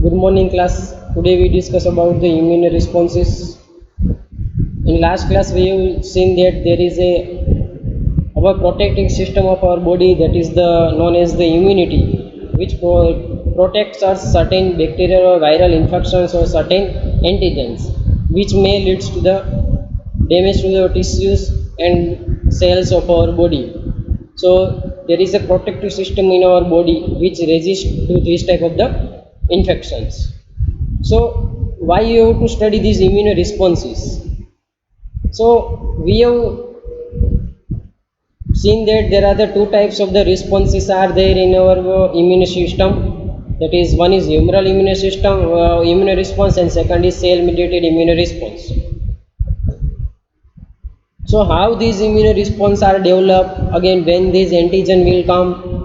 Good morning class. Today we discuss about the immune responses. In last class we have seen that there is a our protecting system of our body, that is the known as the immunity, which protects us certain bacterial or viral infections or certain antigens, which may leads to the damage to the tissues and cells of our body. So there is a protective system in our body which resists to this type of the infections. So why you have to study these immune responses? So we have seen that there are the two types of the responses are there in our immune system. That is, one is humoral immune system immune response, and second is cell mediated immune response. So how these immune response are developed, again when this antigen will come,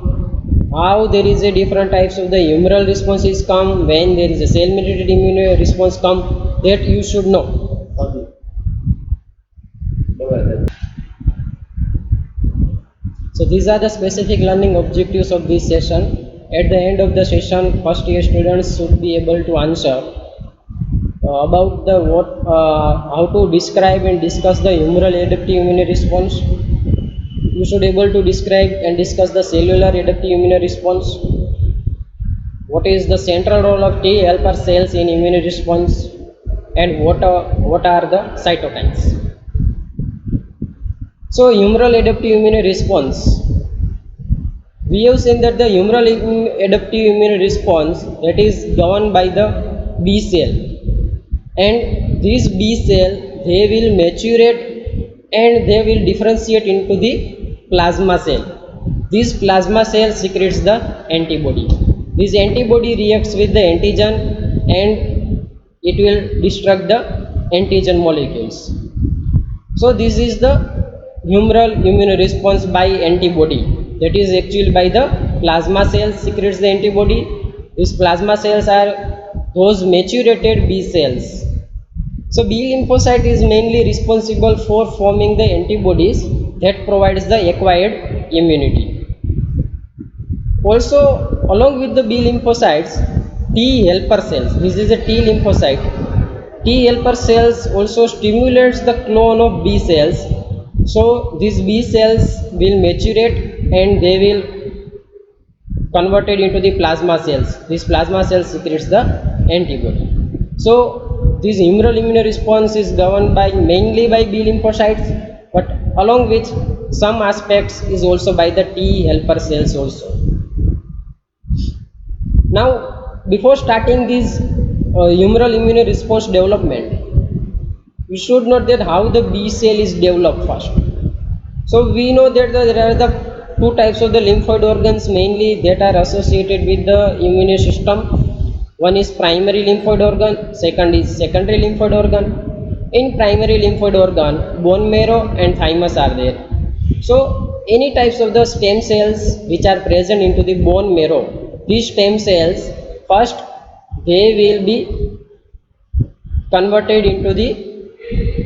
how there is a different types of the humoral responses come, when there is a cell mediated immune response come, that you should know. So these are the specific learning objectives of this session. At the end of the session, first year students should be able to answer about the how to describe and discuss the humoral adaptive immune response. You should able to describe and discuss the cellular adaptive immune response. What is the central role of T helper cells in immune response, and what are the cytokines? So humoral adaptive immune response. We have seen that the humoral adaptive immune response, that is governed by the B cell, and these B cell, they will maturate and they will differentiate into the plasma cell. This plasma cell secretes the antibody. This antibody reacts with the antigen and it will destruct the antigen molecules. So this is the humoral immune response by antibody, that is actually by the plasma cells secretes the antibody. These plasma cells are those maturated B cells. So B lymphocyte is mainly responsible for forming the antibodies that provides the acquired immunity. Also along with the B lymphocytes, T helper cells, this is a T lymphocyte. T helper cells also stimulates the clone of B cells. So these B cells will maturate and they will converted into the plasma cells. This plasma cells secretes the antibody. So this humoral immune response is governed by mainly by B lymphocytes, but along with some aspects is also by the T helper cells also. Now before starting this humoral immune response development, we should know that how the B cell is developed first. So we know that there are the two types of the lymphoid organs mainly that are associated with the immune system. One is primary lymphoid organ, second is secondary lymphoid organ. In primary lymphoid organ, bone marrow and thymus are there. So any types of the stem cells which are present into the bone marrow, these stem cells first they will be converted into the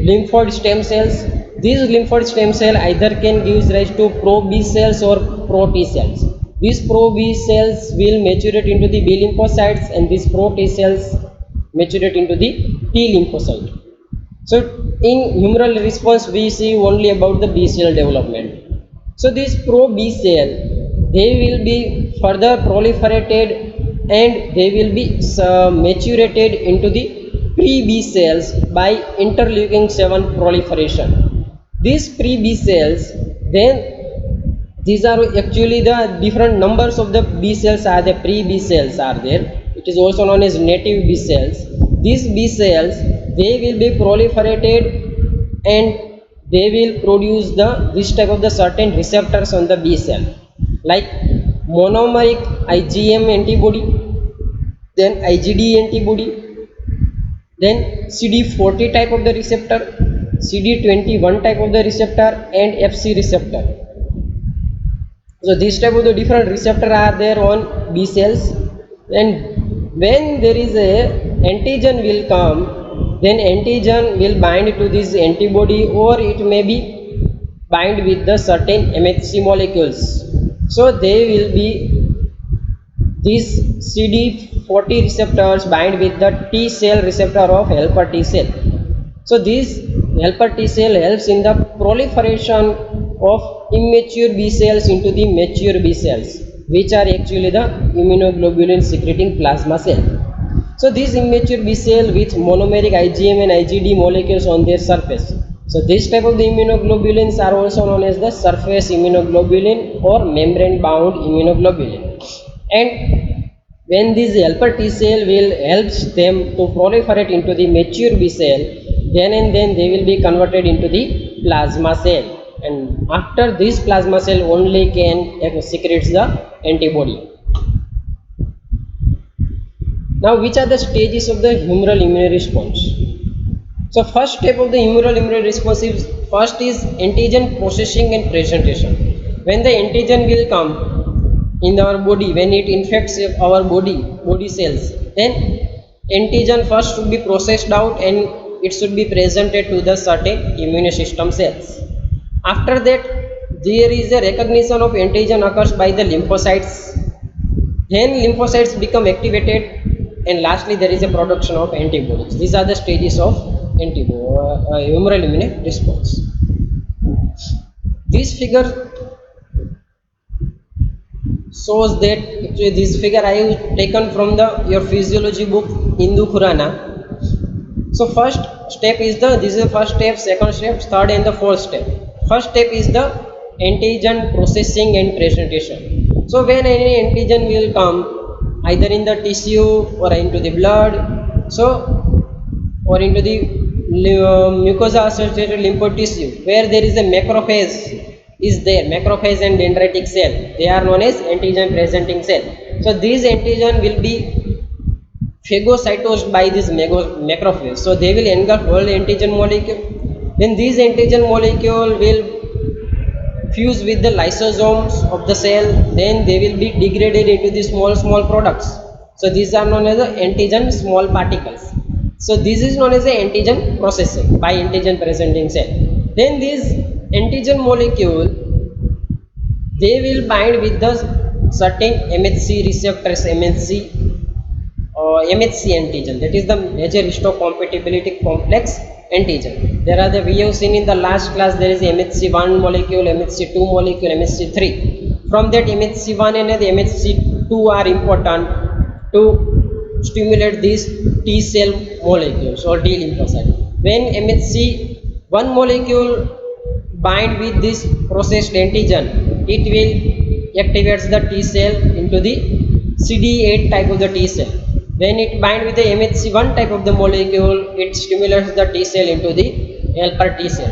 lymphoid stem cells. These lymphoid stem cells either can give rise to pro B cells or pro T cells. These pro B cells will maturate into the B lymphocytes, and these pro T cells maturate into the T lymphocyte. So in humoral response we see only about the B cell development. So this pro B cell, they will be further proliferated and they will be maturated into the pre-B cells by interleukin 7 proliferation. These pre-B cells, then these are actually the different numbers of the B cells are the pre-B cells are there. It is also known as native B cells. These B cells, they will be proliferated and they will produce this type of the certain receptors on the B cell, like monomeric IgM antibody, then IgD antibody, then CD40 type of the receptor, CD21 type of the receptor, and FC receptor. So these type of the different receptor are there on B cells, and when there is a antigen will come, then antigen will bind to this antibody, or it may be bind with the certain MHC molecules. So they will be this CD40 receptors bind with the T cell receptor of helper T cell. So this helper T cell helps in the proliferation of immature B cells into the mature B cells, which are actually the immunoglobulin secreting plasma cell. So these immature B cell with monomeric IgM and IgD molecules on their surface. So this type of the immunoglobulins are also known as the surface immunoglobulin or membrane bound immunoglobulin. And when this helper T cell will helps them to proliferate into the mature B cell, then and then they will be converted into the plasma cell. And after this plasma cell only can secretes the antibody. Now, which are the stages of the humoral immune response? So, first step of the humoral immune response is first is antigen processing and presentation. When the antigen will come in our body, when it infects our body cells, then antigen first should be processed out and it should be presented to the certain immune system cells. After that, there is a recognition of antigen occurs by the lymphocytes. Then lymphocytes become activated, and lastly there is a production of antibodies. These are the stages of humoral immune response. This figure shows that actually this figure I have taken from the your physiology book Hindu Purana. So first step is this is the first step, second step, third and the fourth step. First step is the antigen processing and presentation. So when any antigen will come either in the tissue or into the blood, so or into the mucosa associated lymphoid tissue where there is a macrophage is there, macrophage and dendritic cell, they are known as antigen presenting cell. So these antigen will be phagocytosed by this macrophage. So they will engulf all antigen molecule. Then these antigen molecule will fuse with the lysosomes of the cell. Then they will be degraded into the small products. So these are known as the antigen small particles. So this is known as the antigen processing by antigen presenting cell. Then these antigen molecule they will bind with the certain MHC receptors, MHC antigen, that is the major histocompatibility complex antigen. There are we have seen in the last class there is MHC1 molecule, MHC2 molecule, MHC3. From that MHC1 and the MHC2 are important to stimulate these T cell molecules or T lymphocyte. When MHC1 molecule bind with this processed antigen, it will activates the T cell into the CD8 type of the T cell. When it bind with the MHC1 type of the molecule, it stimulates the T cell into the helper T cell.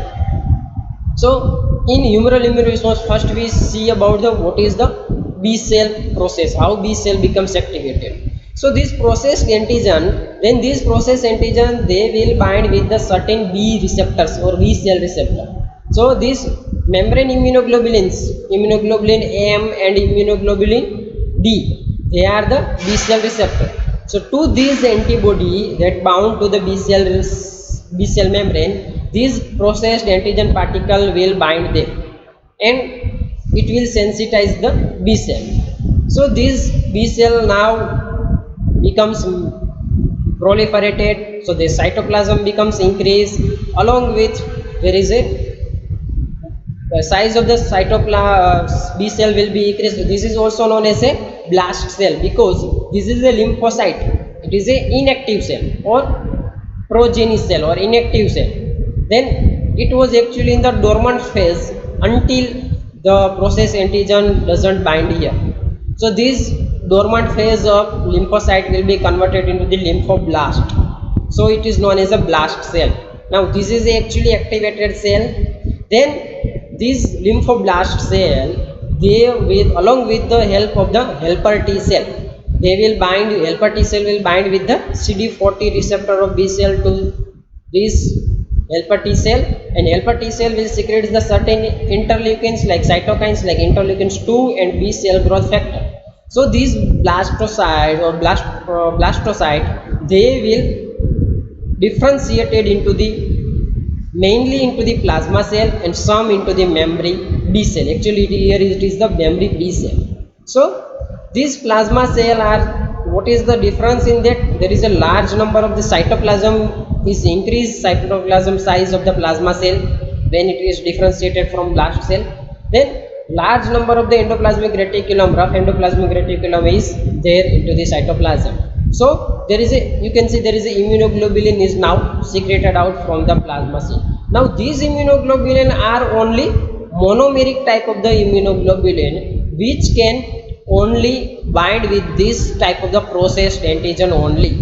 So in humoral immune response, first we see about the what is the B cell process, how B cell becomes activated. So this processed antigen, then this processed antigen they will bind with the certain B receptors or B cell receptor. So these membrane immunoglobulins, immunoglobulin M and immunoglobulin D, they are the B cell receptor. So to these antibody that bound to the B cell membrane, these processed antigen particle will bind them and it will sensitize the B cell. So this B cell now becomes proliferated, so the cytoplasm becomes increased, along with there is the size of the B cell will be increased. This is also known as a blast cell because this is a lymphocyte. It is a inactive cell or progeny cell or inactive cell. Then it was actually in the dormant phase until the process antigen doesn't bind here. So this dormant phase of lymphocyte will be converted into the lymphoblast. So it is known as a blast cell. Now this is actually activated cell. Then this lymphoblast cell, they will along with the help of the helper T cell, they will bind, helper T cell will bind with the CD40 receptor of B cell to this helper T cell, and helper T cell will secrete the certain interleukins like cytokines like interleukins 2 and B cell growth factor. So these blastocyte or blastocyte, they will differentiated into the mainly into the plasma cell and some into the memory B cell. Actually here it is the memory B cell. So these plasma cell are what is the difference in that? There is a large number of the cytoplasm is increased cytoplasm size of the plasma cell when it is differentiated from blast cell. Then large number of the endoplasmic reticulum, rough endoplasmic reticulum is there into the cytoplasm. So there is a, you can see there is a immunoglobulin is now secreted out from the plasma cell. Now these immunoglobulin are only monomeric type of the immunoglobulin which can only bind with this type of the processed antigen only.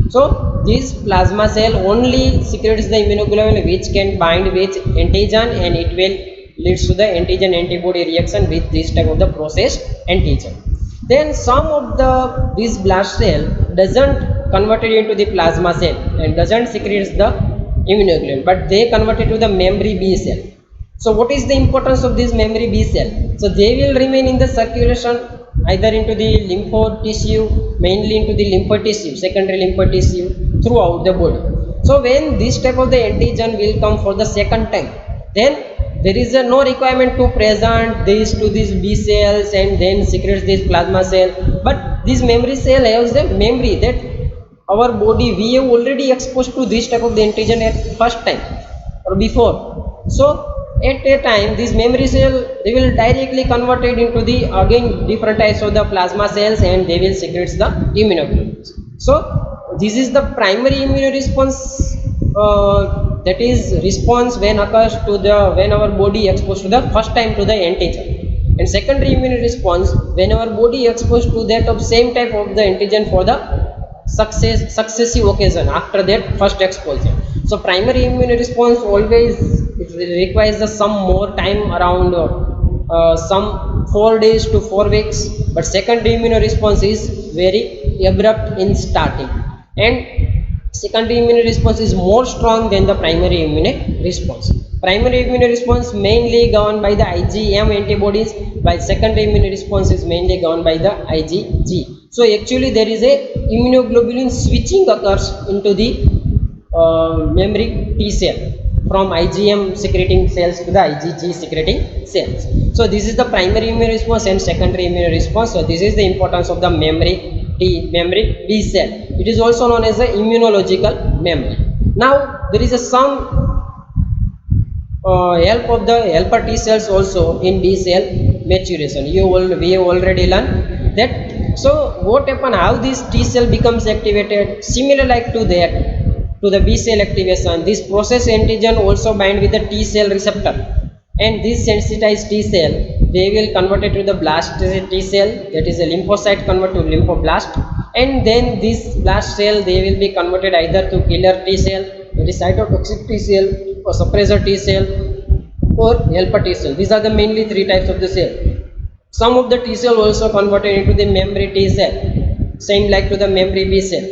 So this plasma cell only secretes the immunoglobulin which can bind with antigen, and it will leads to the antigen antibody reaction with this type of the processed antigen. Then some of the this blast cell doesn't convert it into the plasma cell and doesn't secretes the immunoglobulin, but they convert it to the memory B cell. So what is the importance of this memory B cell? So they will remain in the circulation either into the lymphoid tissue, mainly into the lymphoid tissue, secondary lymphoid tissue throughout the body. So when this type of the antigen will come for the second time, then there is no requirement to present this to these B cells and then secretes this plasma cell, but this memory cell has the memory that our body we have already exposed to this type of the antigen at first time or before. So at a time this memory cell they will directly convert it into the again different types of the plasma cells and they will secrete the immunoglobulins. So this is the primary immune response, that is response when occurs to the when our body exposed to the first time to the antigen, and secondary immune response when our body exposed to that of same type of the antigen for the successive occasion after that first exposure. So primary immune response always it requires some more time around some 4 days to 4 weeks, but secondary immune response is very abrupt in starting, and secondary immune response is more strong than the primary immune response. Primary immune response mainly governed by the IgM antibodies, while secondary immune response is mainly governed by the IgG. So actually there is a immunoglobulin switching occurs into the memory T cell from IgM secreting cells to the IgG secreting cells. So this is the primary immune response and secondary immune response. So this is the importance of the memory B cell. It is also known as the immunological memory. Now there is some help of the helper T cells also in B cell maturation. We have already learned that. So what happen? How this T cell becomes activated? Similar like to that, to the B cell activation, this process antigen also bind with the T cell receptor, and this sensitized T cell they will convert it to the blast T cell, that is a lymphocyte convert to lymphoblast, and then this blast cell they will be converted either to killer T cell, that is cytotoxic T cell, or suppressor T cell, or helper T cell. These are the mainly 3 types of the cell. Some of the T cell also converted into the memory T cell, same like to the memory B cell.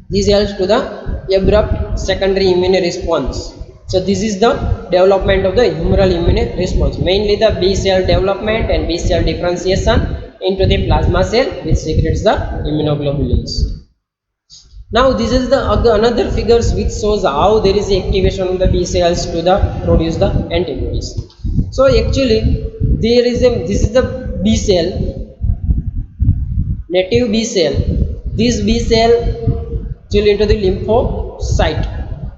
This helps to the abrupt secondary immune response. So this is the development of the humoral immune response, mainly the B cell development and B cell differentiation into the plasma cell which secretes the immunoglobulins. Now this is the another figures which shows how there is activation of the B cells to the produce the antibodies. So actually there is this is the B cell, native B cell. This B cell actually into the lymphocyte.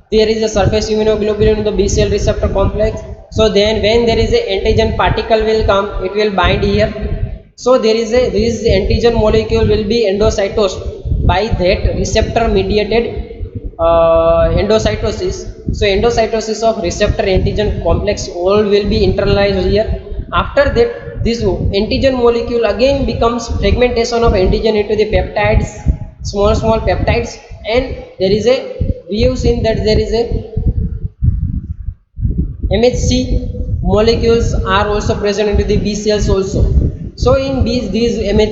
There is a surface immunoglobulin in the B cell receptor complex. So then when there is a antigen particle will come, it will bind here. So there is a this antigen molecule will be endocytosed by that receptor mediated endocytosis. So endocytosis of receptor antigen complex all will be internalized here. After that this antigen molecule again becomes fragmentation of antigen into the peptides, small peptides, and there is a we have seen that there is a MHC molecules are also present into the B cells also. So in these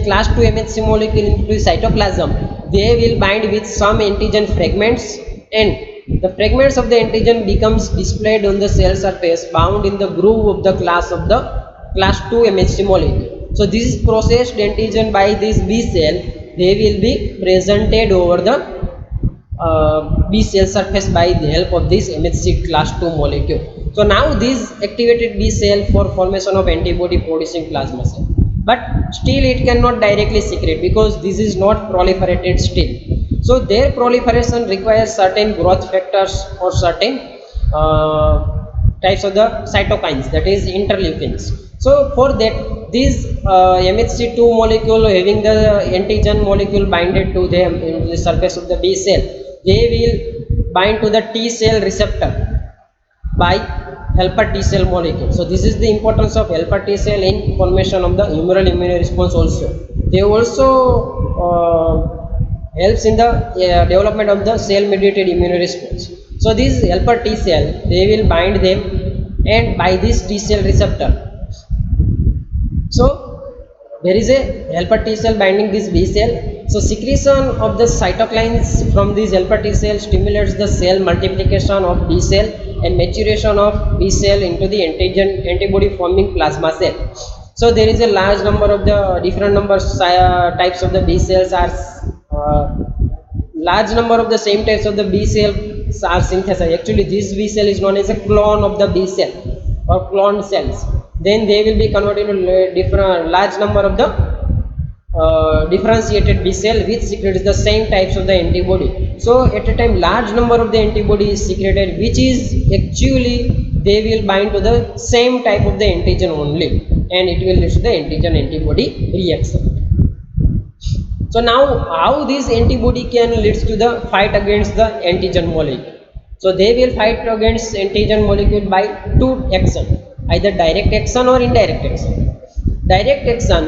class 2 MHC molecule into the cytoplasm, they will bind with some antigen fragments, and the fragments of the antigen becomes displayed on the cell surface bound in the groove of the class 2 MHC molecule. So this is processed antigen by this B cell, they will be presented over the B cell surface by the help of this MHC class 2 molecule. So now this activated B cell for formation of antibody producing plasma cell. but still it cannot directly secrete because this is not proliferated still. So their proliferation requires certain growth factors or certain types of the cytokines, that is interleukins. So for that, these MHC2 molecule having the antigen molecule binded to them in the surface of the B cell, they will bind to the T cell receptor by helper T cell molecule. So this is the importance of helper T cell in formation of the humoral immune response also. They also helps in the development of the cell mediated immune response. So these helper T cell, they will bind them and by this T cell receptor. So there is a helper T cell binding this B cell. So secretion of the cytokines from this helper T cell stimulates the cell multiplication of B cell and maturation of B cell into the antigen antibody forming plasma cell. So there is a large number of the different numbers types of the B cells are large number of the same types of the B cells are synthesized. Actually this B cell is known as a clone of the B cell or cloned cells. Then they will be converted into different large number of the differentiated B cell which secretes the same types of the antibody. So at a time large number of the antibody is secreted, which is actually they will bind to the same type of the antigen only, and it will lead to the antigen antibody reaction. So now how this antibody can leads to the fight against the antigen molecule. So they will fight against antigen molecule by two action, either direct action or indirect action. Direct action,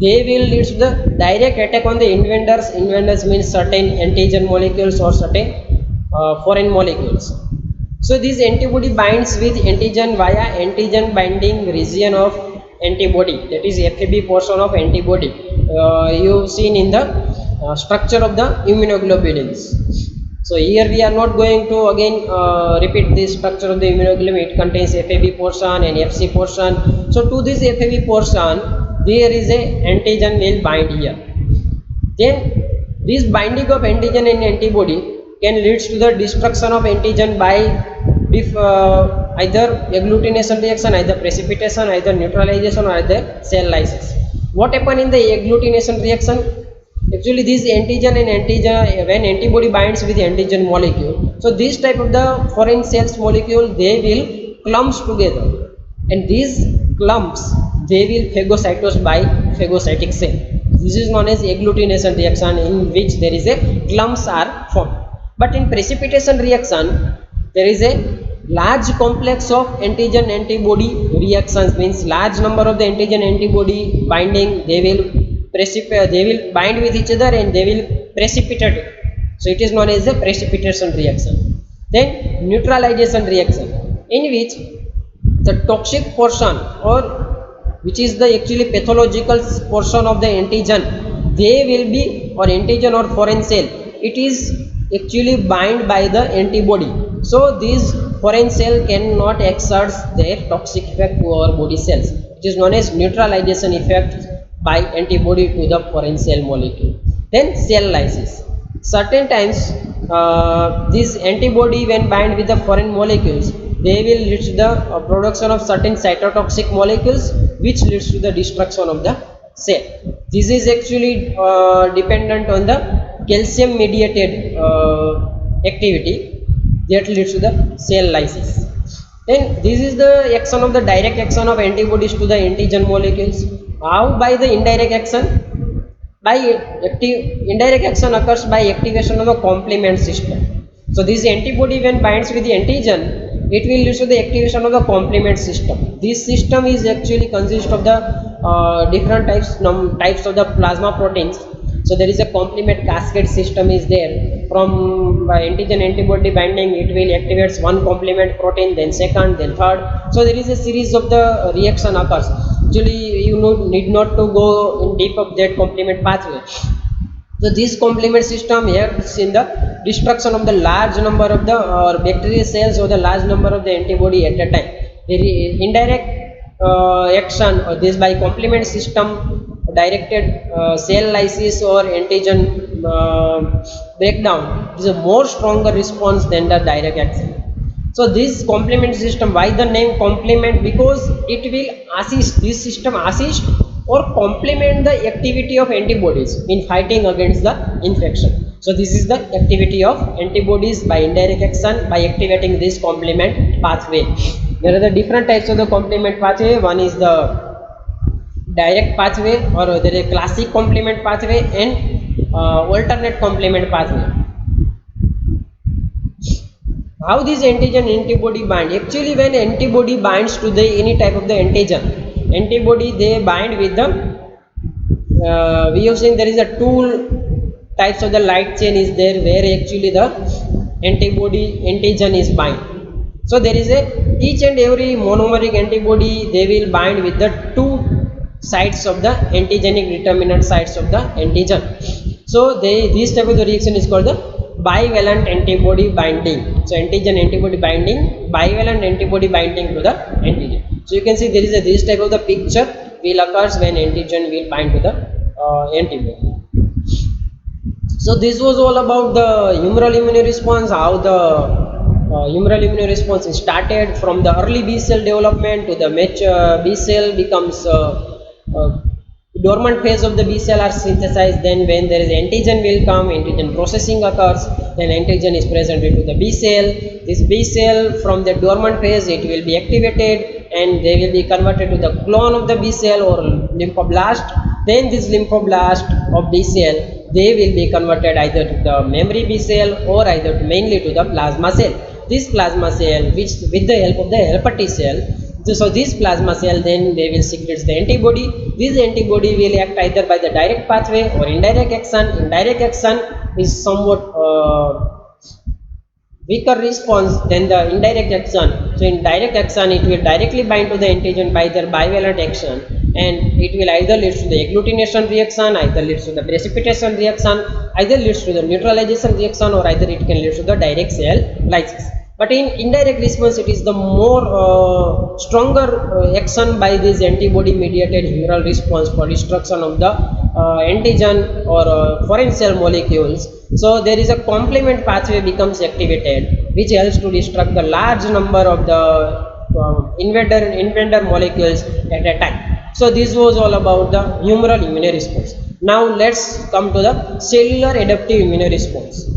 they will lead to the direct attack on the invaders. Invaders means certain antigen molecules or certain foreign molecules. So this antibody binds with antigen via antigen binding region of antibody, that is FAB portion of antibody. You've seen in the structure of the immunoglobulins. So here we are not going to again repeat this structure of the immunoglobulin. It contains FAB portion and FC portion. So to this FAB portion, there is a antigen will bind here. Then this binding of antigen and antibody can leads to the destruction of antigen by either agglutination reaction, either precipitation, either neutralization, or either cell lysis. What happen in the agglutination reaction? Actually this antigen and antigen, when antibody binds with the antigen molecule, so this type of the foreign cells molecule, they will clumps together, and these clumps, they will phagocytose by phagocytic cell. This is known as agglutination reaction, in which there is a clumps are formed. But in precipitation reaction, there is a large complex of antigen antibody reactions, means large number of the antigen antibody binding, they will bind with each other and they will precipitate it. So it is known as a precipitation reaction. Then neutralization reaction, in which the toxic portion, or which is the actually pathological portion of the antigen, they will be, or antigen or foreign cell, it is actually bind by the antibody. So these foreign cell cannot exert their toxic effect to our body cells. It is known as neutralization effect by antibody to the foreign cell molecule. Then cell lysis. Certain times this antibody when bind with the foreign molecules, they will lead to the production of certain cytotoxic molecules which leads to the destruction of the cell. This is actually dependent on the calcium mediated activity that leads to the cell lysis. Then this is the action of the direct action of antibodies to the antigen molecules. How? By the indirect action. By indirect action occurs by activation of the complement system. So this antibody when binds with the antigen, it will lead to the activation of the complement system. This system is actually consist of the different types of the plasma proteins. So there is a complement cascade system is there. From antigen antibody binding, it will activates one complement protein, then second, then third. So there is a series of the reaction occurs. Actually you need not to go in deep of that complement pathway. So this complement system helps in the destruction of the large number of the bacterial cells or the large number of the antibody at a time. The indirect action or this by complement system directed cell lysis or antigen breakdown is a more stronger response than the direct action. So this complement system, why the name complement? Because it will assist, this system assist or complement the activity of antibodies in fighting against the infection. So this is the activity of antibodies by indirect action by activating this complement pathway. There are the different types of the complement pathway. One is the direct pathway, or there is a classic complement pathway and alternate complement pathway. How this antigen antibody bind? Actually, when antibody binds to the any type of the antigen, antibody they bind with the we have seen there is a two types of the light chain is there where actually the antibody antigen is bind. So there is a each and every monomeric antibody they will bind with the two sides of the antigenic determinant sides of the antigen. So they this type of the reaction is called the bivalent antibody binding. So antigen antibody binding, bivalent antibody binding to the antigen. So you can see there is a this type of the picture will occurs when antigen will bind to the antibody. So this was all about the humoral immune response, how the humoral immune response is started from the early B cell development to the mature B cell becomes uh, dormant phase of the B cell are synthesized. Then when there is antigen will come, antigen processing occurs, then antigen is presented to the B cell. This B cell from the dormant phase it will be activated and they will be converted to the clone of the B cell or lymphoblast. Then this lymphoblast of B cell they will be converted either to the memory B cell or either mainly to the plasma cell. This plasma cell, which with the help of the helper T cell, so this plasma cell then they will secrete the antibody. This antibody will act either by the direct pathway or indirect action. Indirect action is somewhat weaker response than the indirect action. So in direct action it will directly bind to the antigen by their bivalent action, and it will either leads to the agglutination reaction, either leads to the precipitation reaction, either leads to the neutralization reaction, or either it can lead to the direct cell lysis. But in indirect response it is the more stronger action by this antibody mediated humoral response for destruction of the antigen or foreign cell molecules. So there is a complement pathway becomes activated which helps to destruct the large number of the invader molecules at a time. So this was all about the humoral immune response. Now let's come to the cellular adaptive immune response.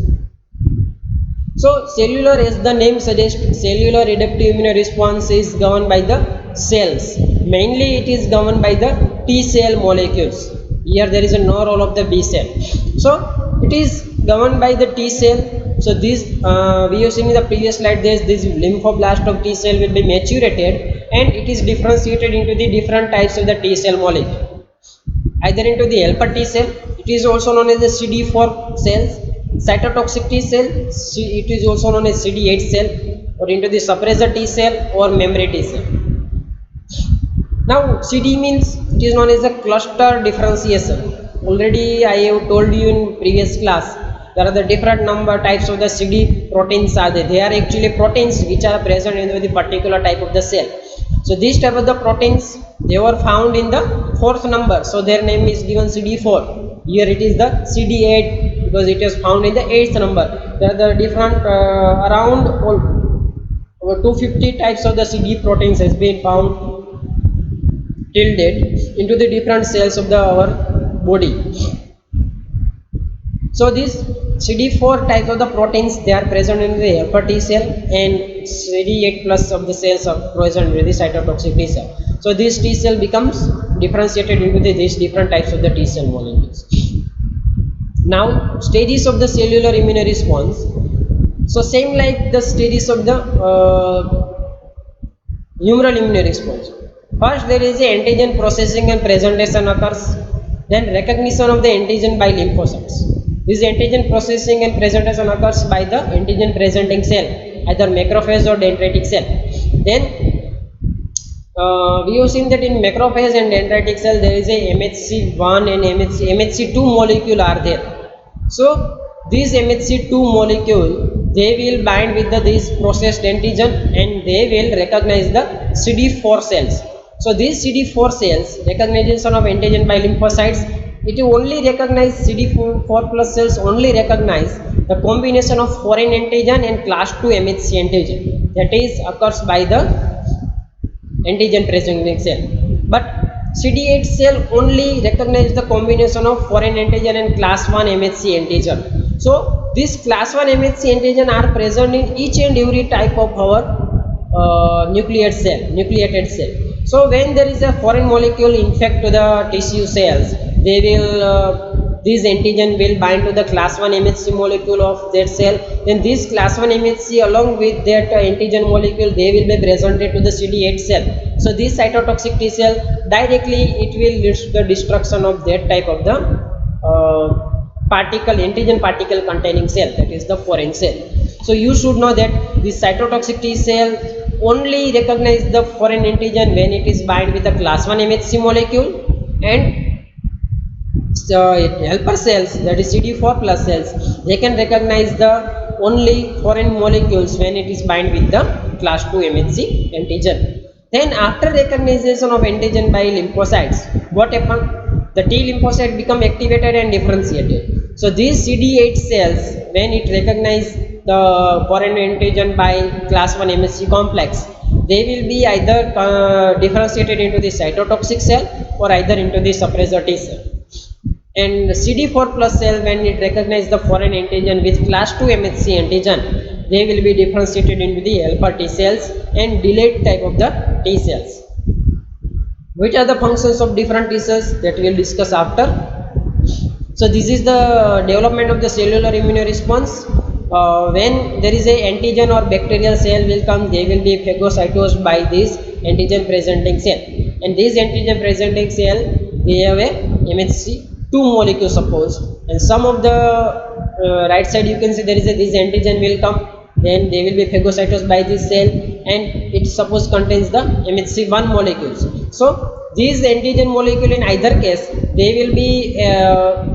So cellular, as the name suggests, cellular adaptive immune response is governed by the cells. Mainly it is governed by the T cell molecules. Here there is no role of the B cell. So it is governed by the T cell. So this we have seen in the previous slide, this lymphoblast of T cell will be maturated and it is differentiated into the different types of the T cell molecule. Either into the helper T cell, it is also known as the CD4 cells, cytotoxic T cell, it is also known as CD8 cell, or into the suppressor T cell or memory T cell. Now CD means it is known as a cluster differentiation. Already I have told you in previous class there are the different number types of the CD proteins are there. They are actually proteins which are present in the particular type of the cell. So these type of the proteins they were found in the fourth number, so their name is given CD4. Here it is the CD8 because it is found in the eighth number. There are the different around over 250 types of the CD proteins has been found till date into the different cells of the our body. So these CD4 types of the proteins they are present in the helper T cell, and CD8 plus of the cells are present in the cytotoxic T cell. So this T cell becomes differentiated into these different types of the T cell molecules. Now stages of the cellular immune response. So same like the stages of the humoral immune response. First there is a antigen processing and presentation occurs. Then recognition of the antigen by lymphocytes. This antigen processing and presentation occurs by the antigen presenting cell, either macrophage or dendritic cell. Then we have seen that in macrophage and dendritic cell there is a MHC1 and MHC2 molecule are there. So these MHC2 molecule they will bind with this processed antigen and they will recognize the CD4 cells. So these CD4 cells recognition of antigen by lymphocytes, it only recognize CD4 plus cells only recognize the combination of foreign antigen and class 2 MHC antigen. that is occurs by the antigen presenting cell. But CD8 cell only recognize the combination of foreign antigen and class 1 MHC antigen. So this class 1 MHC antigen are present in each and every type of our nucleated cell. So when there is a foreign molecule infect to the tissue cells, they will this antigen will bind to the class 1 MHC molecule of that cell. Then this class 1 MHC along with that antigen molecule, they will be presented to the CD8 cell. So this cytotoxic T cell directly it will lead to the destruction of that type of the antigen particle containing cell, that is the foreign cell. So you should know that this cytotoxic T cell only recognize the foreign antigen when it is bind with the class 1 MHC molecule, and helper cells, that is CD4 plus cells, they can recognize the only foreign molecules when it is bind with the class 2 MHC antigen. Then after recognition of antigen by lymphocytes, what happens? The T lymphocyte become activated and differentiated. So these CD8 cells, when it recognize the foreign antigen by class 1 MHC complex, they will be either differentiated into the cytotoxic cell or either into the suppressor T cell. And CD4 plus cell, when it recognize the foreign antigen with class 2 MHC antigen, they will be differentiated into the helper T cells and delayed type of the T cells. Which are the functions of different T cells, that we will discuss after. So this is the development of the cellular immune response. When there is a antigen or bacterial cell will come, they will be phagocytosed by this antigen presenting cell, and this antigen presenting cell, they have a MHC 2 molecule suppose, and some of the right side you can see there is a this antigen will come, then they will be phagocytosed by this cell, and it suppose contains the MHC 1 molecules. So these antigen molecule in either case, they will be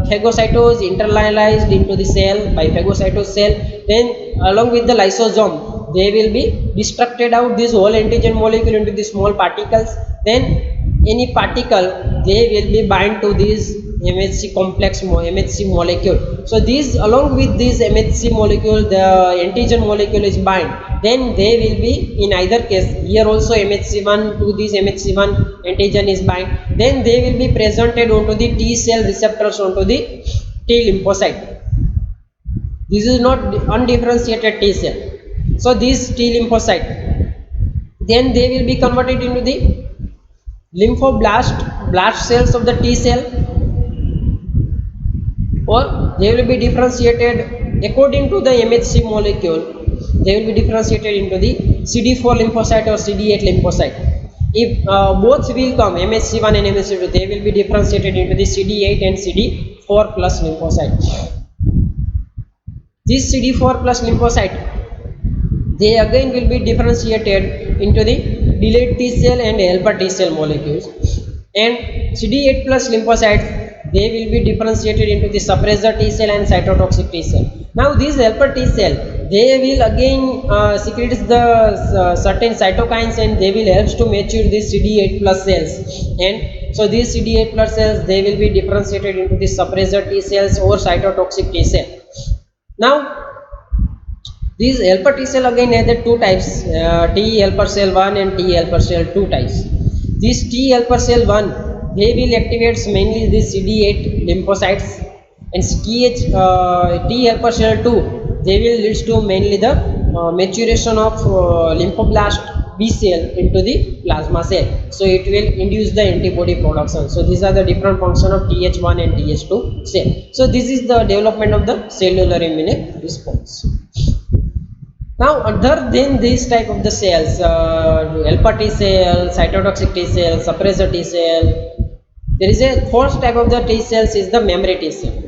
phagocytosed, internalized into the cell by phagocytosed cell, then along with the lysosome, they will be destructed out this whole antigen molecule into the small particles. Then any particle, they will be bind to this MHC complex MHC molecule. So these along with this MHC molecule, the antigen molecule is bind, then they will be in either case, here also MHC1 to this MHC1 antigen is bind, then they will be presented onto the T cell receptors onto the T lymphocyte. This is not undifferentiated T cell. So this T lymphocyte, then they will be converted into the blast cells of the T cell, or they will be differentiated according to the MHC molecule. They will be differentiated into the CD4 lymphocyte or CD8 lymphocyte. If both will come, MHC1 and MHC2, they will be differentiated into the CD8 and CD4 plus lymphocyte. This CD4 plus lymphocyte, they again will be differentiated into the delayed T cell and helper T cell molecules, and CD8 plus lymphocytes, they will be differentiated into the suppressor T cell and cytotoxic T cell. Now these helper T cell, they will again secrete the certain cytokines, and they will help to mature these CD8 plus cells, and so these CD8 plus cells, they will be differentiated into the suppressor T cells or cytotoxic T cell. Now these helper T cell again have the two types, T helper cell 1 and T helper cell 2 types. This T helper cell 1, they will activate mainly the CD8 lymphocytes, and T helper cell 2, they will lead to mainly the maturation of lymphoblast B cell into the plasma cell. So it will induce the antibody production. So these are the different function of Th1 and Th2 cell. So this is the development of the cellular immune response. Now other than this type of the cells, helper T cell, cytotoxic T cell, suppressor T cell, there is a fourth type of the T cells is the memory T cell.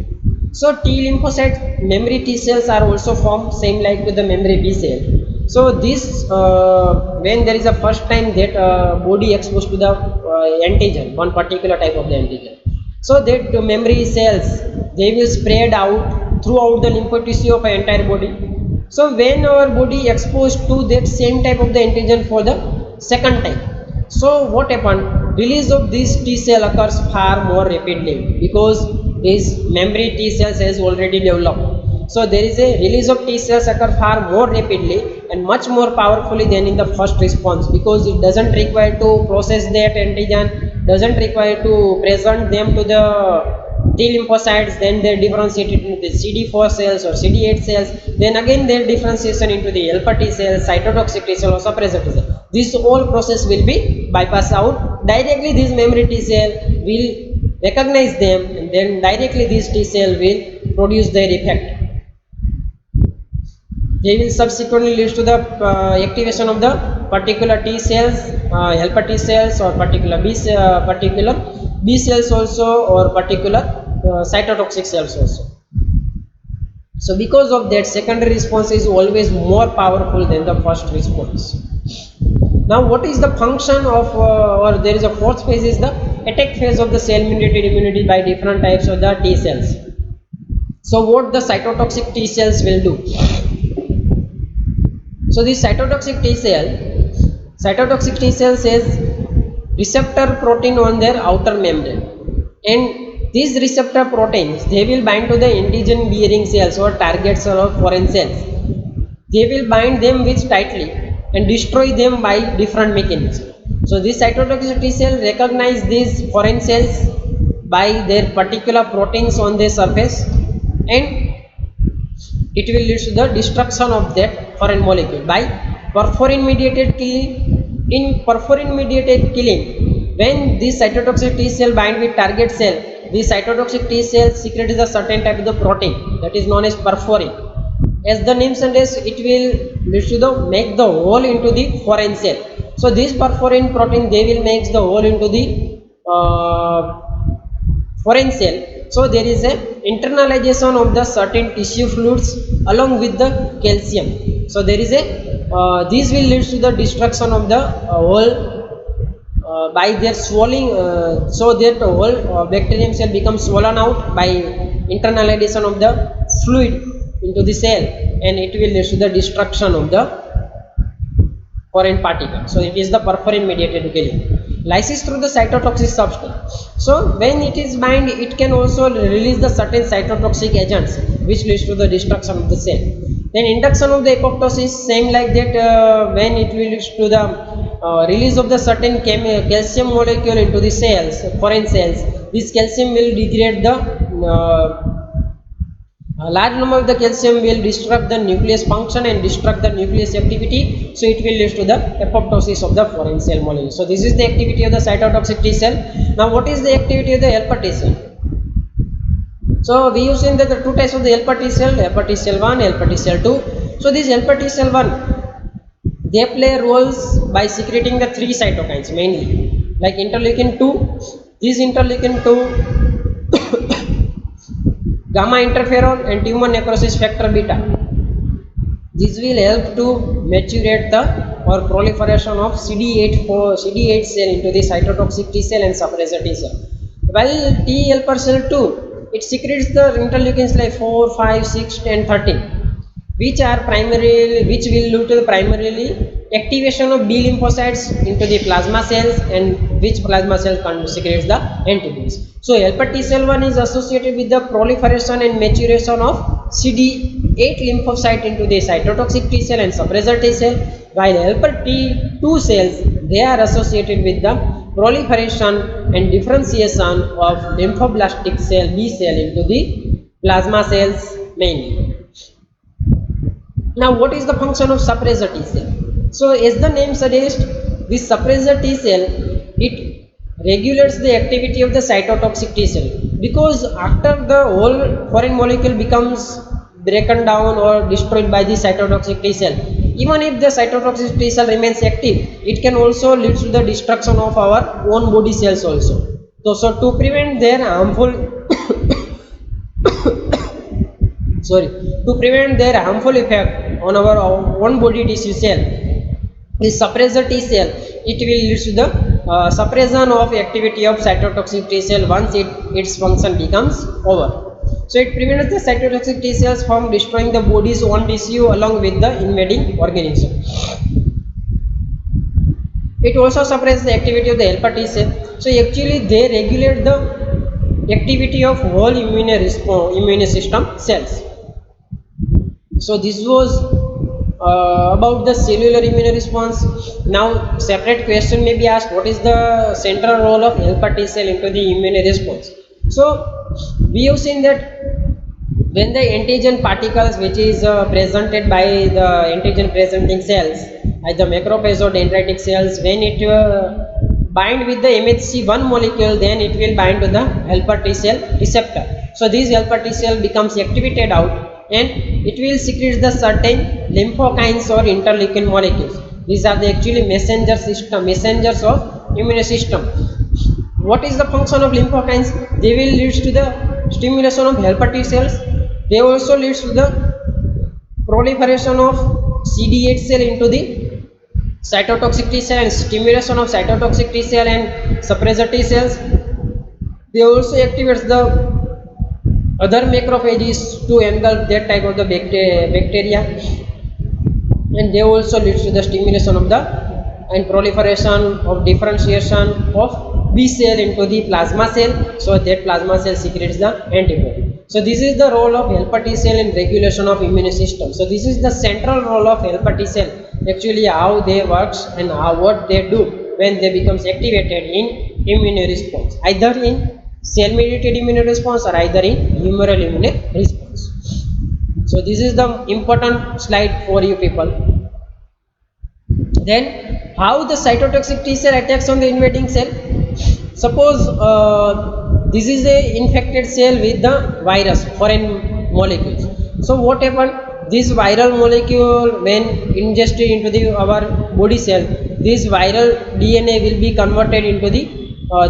So T lymphocyte memory T cells are also formed same like to the memory B cell. So this when there is a first time that body exposed to the antigen, one particular type of the antigen, so that the memory cells, they will spread out throughout the lymph tissue of an entire body. So when our body exposed to that same type of the antigen for the second time, so what happened? Release of this T cell occurs far more rapidly because this memory T cells has already developed. So there is a release of T cells occur far more rapidly and much more powerfully than in the first response, because it doesn't require to process that antigen, doesn't require to present them to the T lymphocytes, then they differentiated into the CD4 cells or CD8 cells, then again their differentiation into the helper T cells, cytotoxic T cell or suppressor T cell. This whole process will be bypassed out. Directly this memory T cell will recognize them, and then directly this T cell will produce their effect. They will subsequently lead to the activation of the particular T cells, helper T cells, or particular B cells also, or particular cytotoxic cells also. So because of that, secondary response is always more powerful than the first response. Now what is the function of or there is a fourth phase, is the attack phase of the cell mediated immunity by different types of the T cells. So what the cytotoxic T cells will do? So this cytotoxic T cell says receptor protein on their outer membrane, and these receptor proteins, they will bind to the antigen bearing cells or target cell or foreign cells. They will bind them with tightly and destroy them by different mechanisms. So this cytotoxic T cell recognize these foreign cells by their particular proteins on their surface, and it will lead to the destruction of that foreign molecule by perforin mediated killing. In perforin mediated killing, when this cytotoxic T cell bind with target cell, this cytotoxic T cell secretes a certain type of the protein that is known as perforin. As the name suggests, it will lead to the make the hole into the foreign cell. So this perforin protein, they will make the hole into the foreign cell. So there is a internalization of the certain tissue fluids along with the calcium. So there is a this will lead to the destruction of the whole by their swelling, so that whole bacterium cell becomes swollen out by internalization of the fluid into the cell, and it will lead to the destruction of the foreign particle. So it is the perforin mediated killing. Lysis through the cytotoxic substance. So when it is bind, it can also release the certain cytotoxic agents which leads to the destruction of the cell. Then induction of the apoptosis, same like that, when it will lead to the release of the certain calcium molecule into the cells, foreign cells. This calcium will degrade the a large number of the calcium will disrupt the nucleus function and disrupt the nucleus activity, so it will lead to the apoptosis of the foreign cell molecule. So this is the activity of the cytotoxic T cell. Now what is the activity of the helper T cell? So we use in the two types of the helper T cell 1, helper T cell 2. So this helper T cell 1, they play roles by secreting the three cytokines mainly, like interleukin 2. This interleukin 2 gamma interferon and tumor necrosis factor beta. This will help to maturate the or proliferation of CD8 cell into the cytotoxic T cell and suppressor T cell. While T helper cell 2, it secretes the interleukins like 4, 5, 6 and 13, which will lead to the primarily activation of B lymphocytes into the plasma cells, and which plasma cell secretes the antibodies. So helper T cell 1 is associated with the proliferation and maturation of CD8 lymphocyte into the cytotoxic T cell and suppressor T cell, while helper T2 cells, they are associated with the proliferation and differentiation of lymphoblastic cell B cell into the plasma cells mainly. Now what is the function of suppressor T cell? So as the name suggests, this suppressor T cell, it regulates the activity of the cytotoxic T cell, because after the whole foreign molecule becomes broken down or destroyed by the cytotoxic T cell, even if the cytotoxic T cell remains active, it can also lead to the destruction of our own body cells also. So to prevent their harmful effect on our own body tissue cell, this suppressor T cell, it will lead to the suppression of activity of cytotoxic T cell once its function becomes over. So it prevents the cytotoxic T cells from destroying the body's own tissue along with the invading organism. It also suppresses the activity of the helper T cell. So actually they regulate the activity of whole immune system cells. So this was about the cellular immune response. Now separate question may be asked, what is the central role of helper T cell into the immune response? So we have seen that when the antigen particles which is presented by the antigen presenting cells, either macrophage or dendritic cells, when it bind with the MHC1 molecule, then it will bind to the helper T cell receptor. So this helper T cell becomes activated out and it will secrete the certain lymphokines or interleukin molecules. These are the actually messengers of immune system. What is the function of lymphokines? They will lead to the stimulation of helper T cells. They also leads to the proliferation of CD8 cell into the cytotoxic T cell and stimulation of cytotoxic T cell and suppressor T cells. They also activates the other macrophages to engulf that type of the bacteria, and they also leads to the stimulation of the and proliferation of differentiation of B cell into the plasma cell, so that plasma cell secretes the antibody. So this is the role of helper T cell in regulation of immune system. So this is the central role of helper T cell, actually how they works and what they do when they becomes activated in immune response, either in cell mediated immune response or either in humoral immune response. So this is the important slide for you people. Then how the cytotoxic T cell attacks on the invading cell? Suppose this is a infected cell with the virus, foreign molecules. So what happened? This viral molecule when ingested into the our body cell, this viral DNA will be converted into the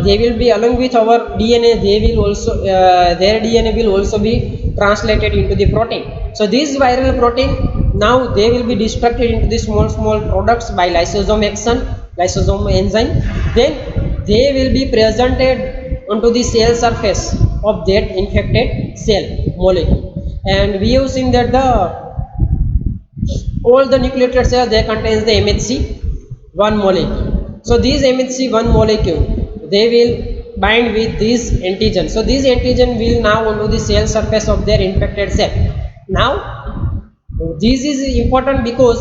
they will be along with our DNA, they will also their DNA will also be translated into the protein. So this viral protein, now they will be destructed into the small products by lysosome action, lysosome enzyme. Then they will be presented onto the cell surface of that infected cell molecule. And we have seen that the all the nucleated cells, they contains the MHC1 molecule. So these MHC1 molecule, they will bind with this antigen. So this antigen will now onto the cell surface of their infected cell. Now this is important because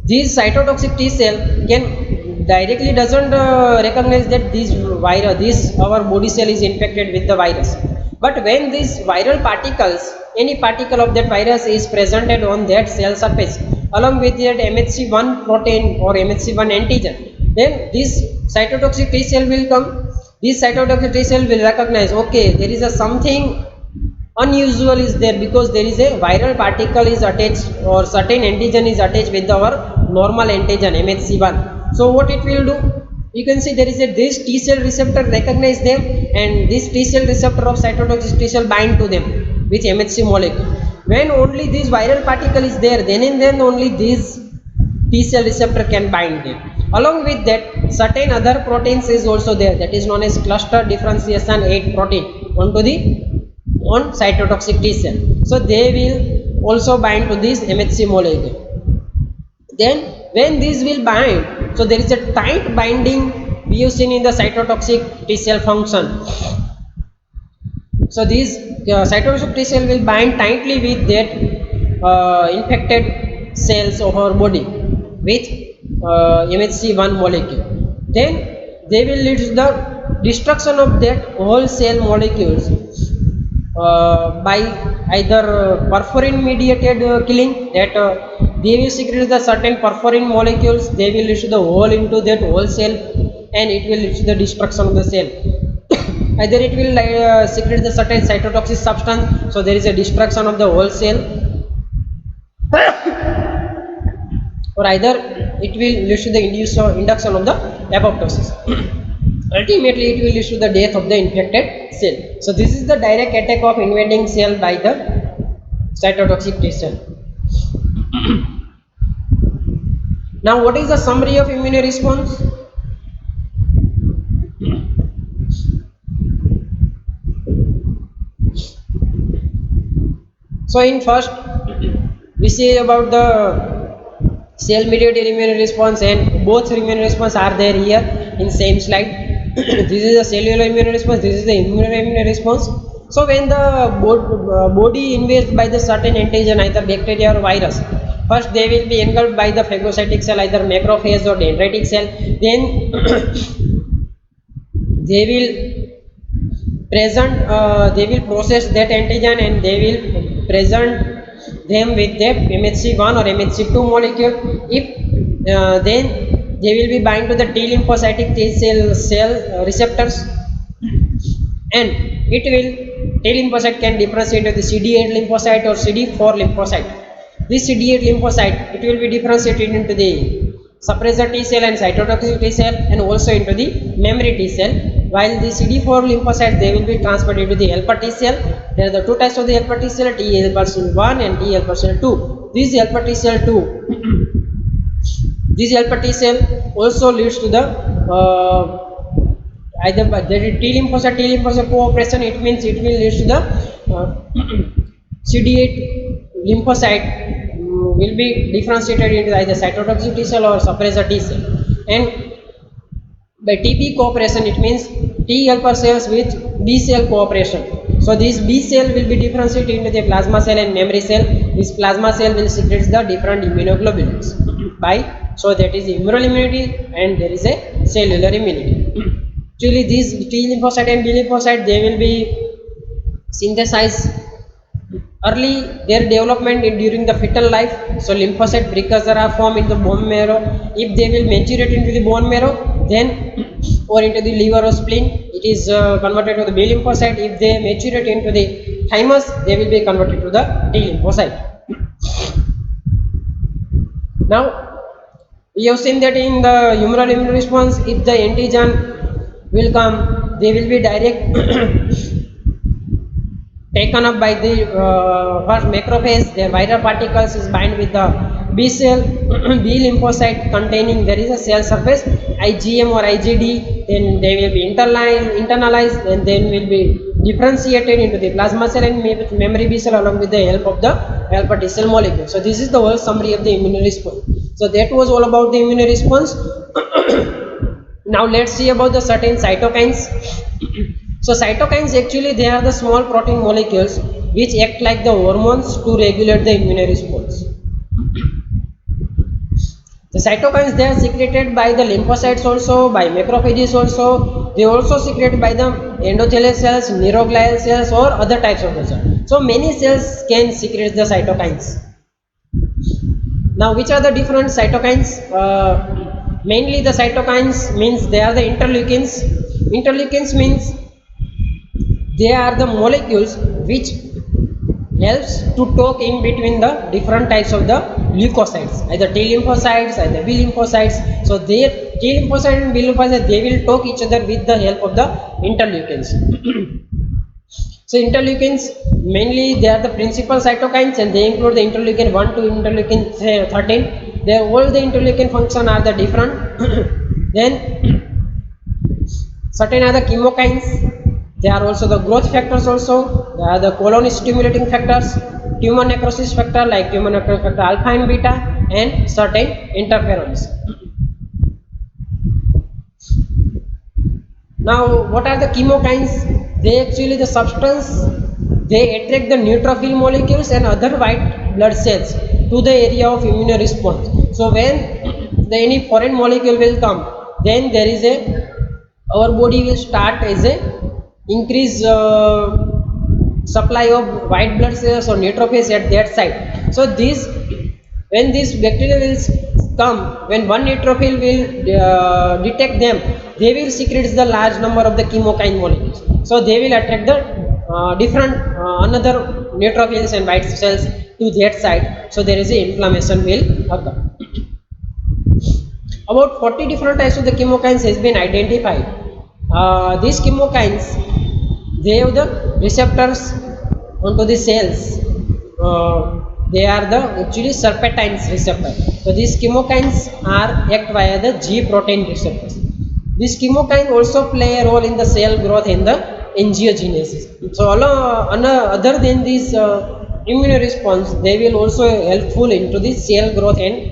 this cytotoxic T cell can directly doesn't recognize that this our body cell is infected with the virus. But when these viral particles, any particle of that virus is presented on that cell surface along with that MHC1 protein or MHC1 antigen, then this cytotoxic T cell will come. This cytotoxic T cell will recognize, okay, there is a something unusual is there because there is a viral particle is attached or certain antigen is attached with our normal antigen MHC1. So what it will do? You can see there is a this T cell receptor recognize them, and this T cell receptor of cytotoxic T cell bind to them with MHC molecule. When only this viral particle is there, then and then only this T cell receptor can bind them. Along with that, certain other proteins is also there, that is known as cluster differentiation 8 protein onto the on cytotoxic T cell. So they will also bind to this MHC molecule. Then when these will bind, so there is a tight binding we have seen in the cytotoxic T cell function. So these cytotoxic T cell will bind tightly with that infected cells of our body with MHC1 molecule. Then they will lead to the destruction of that whole cell molecules by either perforin mediated killing, that they will secrete the certain perforin molecules, they will lead to the hole into that whole cell and it will lead to the destruction of the cell. Either it will secrete the certain cytotoxic substance, so there is a destruction of the whole cell, or either it will lead to the induction of the apoptosis. Ultimately it will lead to the death of the infected cell. So this is the direct attack of invading cell by the cytotoxic T cell. Now what is the summary of immune response? So in first we see about the cell mediated immune response, and both immune response are there here in same slide. This is the cellular immune response, this is the immune response. So when the body invaded by the certain antigen, either bacteria or virus, first they will be engulfed by the phagocytic cell, either macrophage or dendritic cell. Then they will they will process that antigen and they will present them with their MHC1 or MHC2 molecule. If then they will be bind to the T lymphocytic T cell receptors, and it will T lymphocyte can differentiate into the CD8 lymphocyte or CD4 lymphocyte. This CD8 lymphocyte, it will be differentiated into the suppressor T cell and cytotoxic T cell, and also into the memory T cell, while the CD4 lymphocytes, they will be transferred into the helper T cell. There are the two types of the helper T cell, T helper cell 1 and T helper cell 2. This helper T cell 2, this helper T cell also leads to the either by the T lymphocyte cooperation. It means it will lead to the CD8 lymphocyte will be differentiated into either cytotoxic T cell or suppressor T cell. And by TP cooperation, it means T helper cells with B cell cooperation. So this B cell will be differentiated into the plasma cell and memory cell. This plasma cell will secrete the different immunoglobulins by, so that is humoral immunity and there is a cellular immunity. Actually these T lymphocyte and B lymphocyte, they will be synthesized early their development during the fetal life. So lymphocyte precursor are formed in the bone marrow. If they will mature into the bone marrow, then or into the liver or spleen, it is converted to the B lymphocyte. If they mature into the thymus, they will be converted to the T lymphocyte. Now we have seen that in the humoral immune response, if the antigen will come, they will be direct taken up by the first macrophage. Their viral particles is bind with the B cell B lymphocyte containing, there is a cell surface IgM or IgD. Then they will be internalized and then will be differentiated into the plasma cell and memory B cell along with the help of the helper T cell molecule. So this is the whole summary of the immune response. So that was all about the immune response. Now let's see about the certain cytokines. So cytokines, actually they are the small protein molecules which act like the hormones to regulate the immune response. The cytokines, they are secreted by the lymphocytes also, by macrophages also. They also secreted by the endothelial cells, neuroglial cells or other types of cells. So many cells can secrete the cytokines. Now which are the different cytokines? Mainly the cytokines means they are the interleukins. Interleukins means they are the molecules which helps to talk in between the different types of the leukocytes, either T lymphocytes, either B lymphocytes. So they T lymphocyte and B lymphocyte, they will talk each other with the help of the interleukins. So interleukins, mainly they are the principal cytokines and they include the interleukin 1 to interleukin 13. They all the interleukin function are the different. Then certain are the chemokines. They are also the growth factors also. They are the colon stimulating factors, tumor necrosis factor like tumor necrosis factor alpha and beta, and certain interferons. Now what are the chemokines? They actually the substance, they attract the neutrophil molecules and other white blood cells to the area of immune response. So when any foreign molecule will come, then there is our body will start as a increase supply of white blood cells or neutrophils at that site. So this, when this bacteria will come, when one neutrophil will detect them, they will secrete the large number of the chemokine molecules. So they will attract the different another neutrophils and white cells to that site. So there is a inflammation will occur. About 40 different types of the chemokines has been identified. These chemokines, they have the receptors onto the cells. They are the actually serpentine receptor. So these chemokines are act via the G protein receptors. These chemokines also play a role in the cell growth and the angiogenesis. So other than this immune response, they will also helpful into the cell growth and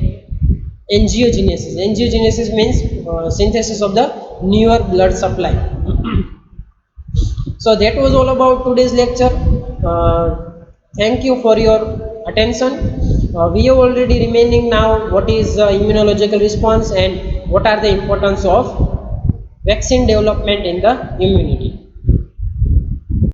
angiogenesis. Angiogenesis means synthesis of the newer blood supply. So that was all about today's lecture. Thank you for your attention. We have already remaining now what is immunological response and what are the importance of vaccine development in the immunity.